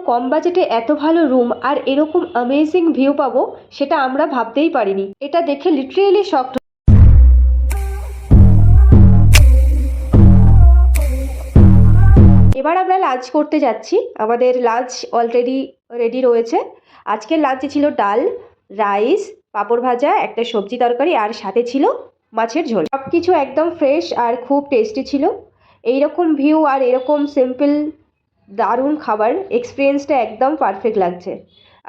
কম বাজেটে এত ভালো রুম আর এরকম অ্যামেজিং ভিউ পাবো সেটা আমরা ভাবতেই পারিনি। এটা দেখে লিটারেলি শক। এবার আমরা লাঞ্চ করতে যাচ্ছি। আমাদের লাঞ্চ অলরেডি রেডি রয়েছে। আজকের লাঞ্চে ছিল ডাল, রাইস, পাঁপড় ভাজা, একটা সবজি তরকারি আর সাথে ছিল মাছের ঝোল। সব কিছু একদম ফ্রেশ আর খুব টেস্টি ছিল। এইরকম ভিউ আর এরকম সিম্পল দারুণ খাবার, এক্সপিরিয়েন্সটা একদম পারফেক্ট লাগছে।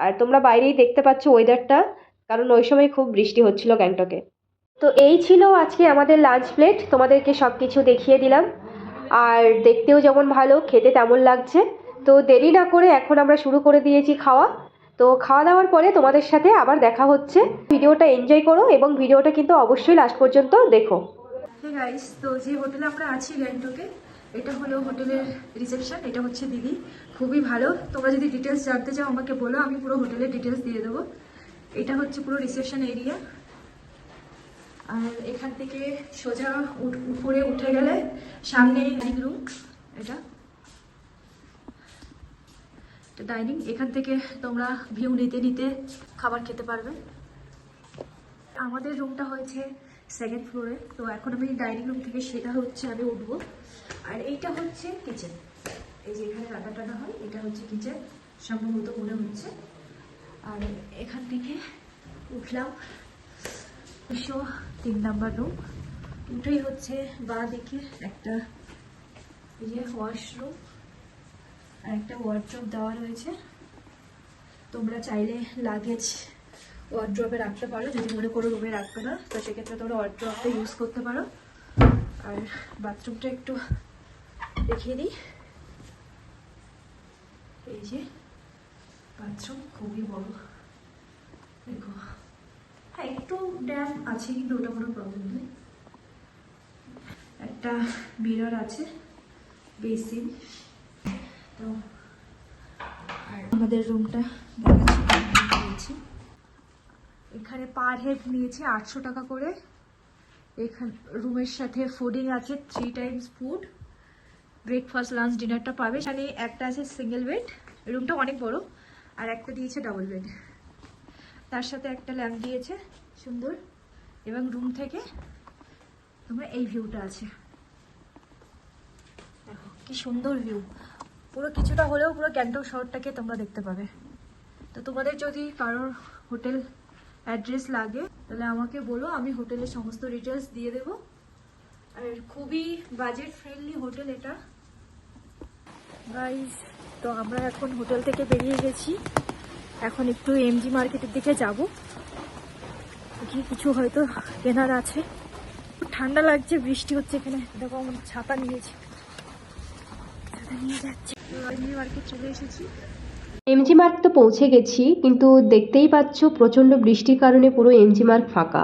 আর তোমরা বাইরেই দেখতে পাচ্ছ ওয়েদারটা, কারণ ওই সময় খুব বৃষ্টি হচ্ছিল গ্যাংটকে। তো এই ছিল আজকে আমাদের লাঞ্চ প্লেট। তোমাদেরকে সব কিছু দেখিয়ে দিলাম, আর দেখতেও যেমন ভালো, খেতে তেমন লাগছে। তো দেরি না করে এখন আমরা শুরু করে দিয়েছি খাওয়া। তো খাওয়া দাওয়ার পরে তোমাদের সাথে আবার দেখা হচ্ছে। ভিডিওটা এনজয় করো এবং ভিডিওটা কিন্তু অবশ্যই লাস্ট পর্যন্ত দেখো। হ্যাঁ গাইস, তো যে হোটেলে আমরা আছি গ্যাংটকে, এটা হলো হোটেলের রিসেপশন। এটা হচ্ছে দিদি, খুবই ভালো। তোমরা যদি ডিটেলস জানতে চাও আমাকে বলো, আমি পুরো হোটেলের ডিটেলস দিয়ে দেবো। এটা হচ্ছে পুরো রিসেপশন এরিয়া। আর এখান থেকে সোজা উপরে উঠে গেলে সামনে ডাইনিং রুম। এটা ডাইনিং, এখান থেকে তোমরা ভিউ নিতে নিতে খাবার খেতে পারবে। আমাদের রুমটা হয়েছে সেকেন্ড ফ্লোরে। তো এখন আমি ডাইনিং রুম থেকে সেটা হচ্ছে আমি উঠবো। আর এইটা হচ্ছে কিচেন, এই যে এখানে রান্না টানা হয়, এটা হচ্ছে কিচেন সম্ভবত মনে হচ্ছে। আর এখান থেকে উঠলাম 3 নাম্বার রুম। উঠেই হচ্ছে বাঁ দিকে একটা এই যে ওয়াশরুম আর একটা ওয়ার্ড্রপ দেওয়া রয়েছে। তোমরা চাইলে লাগেজ ওয়ার্ড্রপে রাখতে পারো, যদি মনে করো রুমে রাখবে না তো সেক্ষেত্রে তোমরা ওয়ার্ড্রপটা ইউজ করতে পারো। আর বাথরুমটা একটু দেখিয়ে দিই। এই যে বাথরুম খুবই বড়, দেখো। হ্যাঁ, একটু ড্যাম আছে কিন্তু ওটা কোনো প্রবলেম নেই। একটা মিরর আছে, বেসিন। তো আর আমাদের রুমটা দেখাচ্ছি। এখানে পার হেড নিয়েছে 800 টাকা করে। এখানে রুমের সাথে ফুডিং আছে, 3 টাইমস ফুড, ব্রেকফাস্ট লাঞ্চ ডিনারটা পাবে। এখানে একটা আছে সিঙ্গেল বেড, রুমটা অনেক বড়। আর একটা দিয়েছে ডাবল বেড, তার সাথে একটা ল্যাম্প দিয়েছে সুন্দর। এবং রুম থেকে তোমরা এই ভিউটা আছে, দেখো কি সুন্দর ভিউ। পুরো কিছুটা হলেও পুরো গ্যাংটক শহরটাকে তোমরা দেখতে পাবে। তো তোমাদের যদি কারোর হোটেল অ্যাড্রেস লাগে তাহলে আমাকে বলো, আমি হোটেলের সমস্ত ডিটেলস দিয়ে দেব। আর খুবই বাজেট ফ্রেন্ডলি হোটেল এটা গাইস। তো আমরা এখন হোটেল থেকে বেরিয়ে গেছি, এখন একটু এমজি মার্কেটের দিকে যাব। দেখি কিছু হয়তো কেনার আছে। ঠান্ডা লাগছে, বৃষ্টি হচ্ছে এখানে। দেখো আমার ছাতা নিয়েছি, ছাতা নিয়ে যাচ্ছি। এমজি মার্কেট চলে এসেছি। এমজি মার্গ তো পৌঁছে গেছি, কিন্তু দেখতেই পাচ্ছ প্রচণ্ড বৃষ্টির কারণে পুরো এমজি মার্গ ফাঁকা।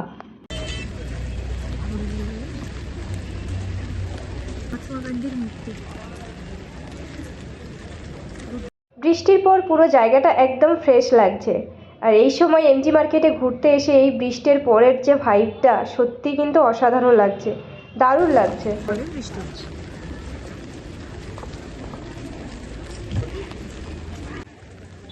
বৃষ্টির পর পুরো জায়গাটা একদম ফ্রেশ লাগছে। আর এই সময় এমজি মার্কেটে ঘুরতে এসে এই বৃষ্টির পরের যে ভাইবটা সত্যি কিন্তু অসাধারণ লাগছে, দারুণ লাগছে। বৃষ্টি হচ্ছে।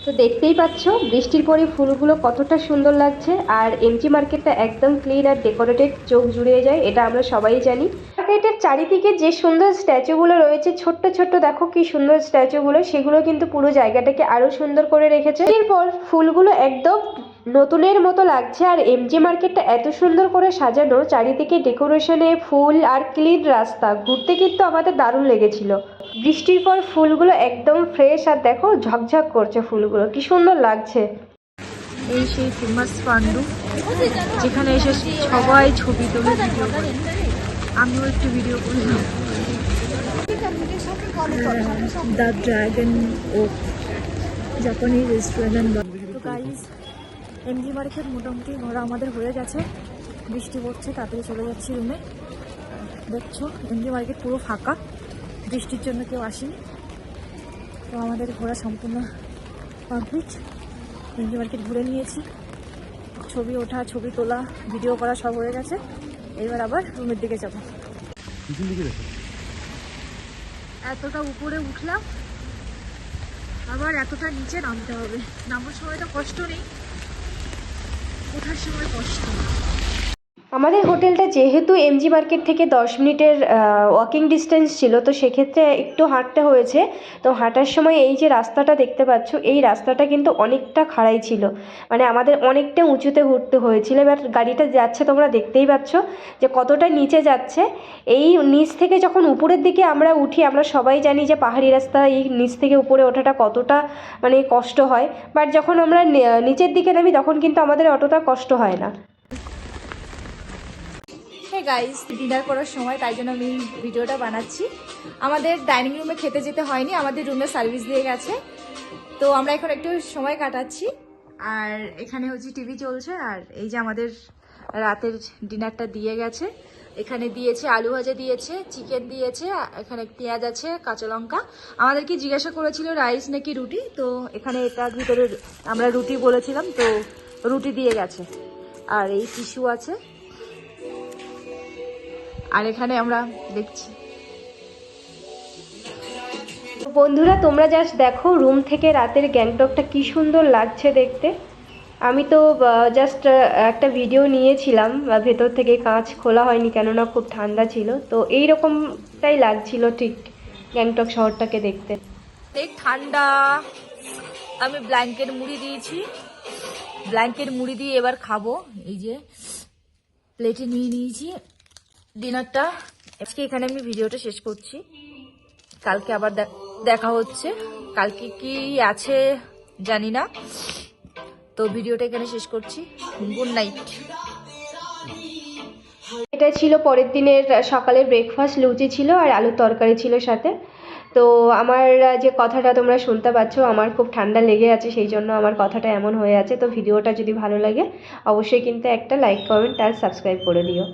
তো দেখতেই পাচ্ছ বৃষ্টির পরে ফুলগুলো কতটা সুন্দর লাগছে। আর এমজি মার্কেটটা একদম ক্লিন আর ডেকোরেটেড, চোখ জুড়িয়ে যায়, এটা আমরা সবাই জানি। মার্কেটের চারিদিকে যে সুন্দর স্ট্যাচুগুলো রয়েছে, ছোট্ট ছোট্ট, দেখো কি সুন্দর স্ট্যাচুগুলো, সেগুলো কিন্তু পুরো জায়গাটাকে আরো সুন্দর করে রেখেছে। এরপর ফুলগুলো একদম নতুনের মতো লাগছে। আর এমজি মার্কেটটা এত সুন্দর করে সাজানো, চারিদিকে ডেকোরেশনে ফুল আর ক্লিন রাস্তা, ঘুরতে কিন্তু আমাদের দারুণ লেগেছিল। বৃষ্টির পর ফুলগুলো একদম ফ্রেশ, আর দেখো ঝকঝক করছে ফুলগুলো, কি সুন্দর লাগছে। এই সেই ফেমাস পান্ডু, যেখানে এসে সবাই ছবি তোলে, ভিডিও করে। আমিও একটু ভিডিও করলাম। The dragon oak Japanese restaurant. তো গাইস, এমজি মার্কেট মোটামুটি ঘোরা আমাদের হয়ে গেছে। বৃষ্টি পড়ছে, তাড়াতাড়ি চলে যাচ্ছি রুমে। দেখছো এমজি মার্কেট পুরো ফাঁকা, বৃষ্টির জন্য কেউ আসেনি। তো আমাদের ঘোরা সম্পূর্ণ কমপ্লিট। এমজি মার্কেট ঘুরে নিয়েছি, ছবি ওঠা, ছবি তোলা, ভিডিও করা সব হয়ে গেছে। এবার আবার রুমের দিকে যাবো। এতটা উপরে উঠলাম, আবার এতটা নিচে নামতে হবে। নামার সময় তো কষ্ট নেই, ওঠার সময় কষ্ট। আমাদের হোটেলটা যেহেতু এমজি মার্কেট থেকে 10 মিনিটের ওয়াকিং ডিস্টেন্স ছিল, তো সেক্ষেত্রে একটু হাঁটতে হয়েছে। তো হাঁটার সময় এই যে রাস্তাটা দেখতে পাচ্ছ, এই রাস্তাটা কিন্তু অনেকটা খাড়াই ছিল, মানে আমাদের অনেকটা উঁচুতে উঠতে হয়েছিল। এবার গাড়িটা যাচ্ছে, তোমরা দেখতেই পাচ্ছ যে কতটা নিচে যাচ্ছে। এই নিচ থেকে যখন উপরের দিকে আমরা উঠি, আমরা সবাই জানি যে পাহাড়ি রাস্তা এই নিচ থেকে উপরে ওঠাটা কতটা মানে কষ্ট হয়, বাট যখন আমরা নিচের দিকে নামি তখন কিন্তু আমাদের অতটা কষ্ট হয় না। হে গাইস, ডিনার করার সময়, তাই জন্য আমি ভিডিওটা বানাচ্ছি। আমাদের ডাইনিং রুমে খেতে যেতে হয়নি, আমাদের রুমে সার্ভিস দিয়ে গেছে। তো আমরা এখন একটু সময় কাটাচ্ছি, আর এখানে হচ্ছে টিভি চলছে। আর এই যে আমাদের রাতের ডিনারটা দিয়ে গেছে। এখানে দিয়েছে আলু ভাজা, দিয়েছে চিকেন, দিয়েছে এখানে পেঁয়াজ আছে, কাঁচা লঙ্কা। আমাদেরকে জিজ্ঞাসা করেছিল রাইস নাকি রুটি, তো এখানে এটার ভিতরে আমরা রুটি বলেছিলাম, তো রুটি দিয়ে গেছে। আর এই টিস্যু আছে, আর এখানে আমরা দেখছি। বন্ধুরা, তোমরা জাস্ট দেখো রুম থেকে রাতের গ্যাংটকটা কি সুন্দর লাগছে দেখতে। আমি তো জাস্ট একটা ভিডিও নিয়েছিলাম, ভেতর থেকে কাঁচ খোলা হয়নি কেননা খুব ঠান্ডা ছিল। তো এই রকমটাই লাগছিল ঠিক গ্যাংটক শহরটাকে দেখতে। অনেক ঠান্ডা। আমি ব্ল্যাঙ্কেট মুড়ি দিয়েছি, ব্ল্যাঙ্কেট মুড়ি দিয়ে এবার খাবো। এই যে প্লেটে নিয়ে নিয়েছি ডিনারটা। আজকে এখানে আমি ভিডিওটা শেষ করছি, কালকে আবার দেখা হচ্ছে। কালকে কি আছে জানি না, তো ভিডিওটা এখানে শেষ করছি। Good night. এটা ছিল পরের দিনের সকালের ব্রেকফাস্ট। লুচি ছিল আর আলুর তরকারি ছিল সাথে। তো আমার যে কথাটা তোমরা শুনতে পাচ্ছ, আমার খুব ঠান্ডা লেগে আছে, সেই জন্য আমার কথাটা এমন হয়ে আছে। তো ভিডিওটা যদি ভালো লাগে অবশ্যই কিন্তু একটা লাইক, কমেন্ট আর সাবস্ক্রাইব করে দিও।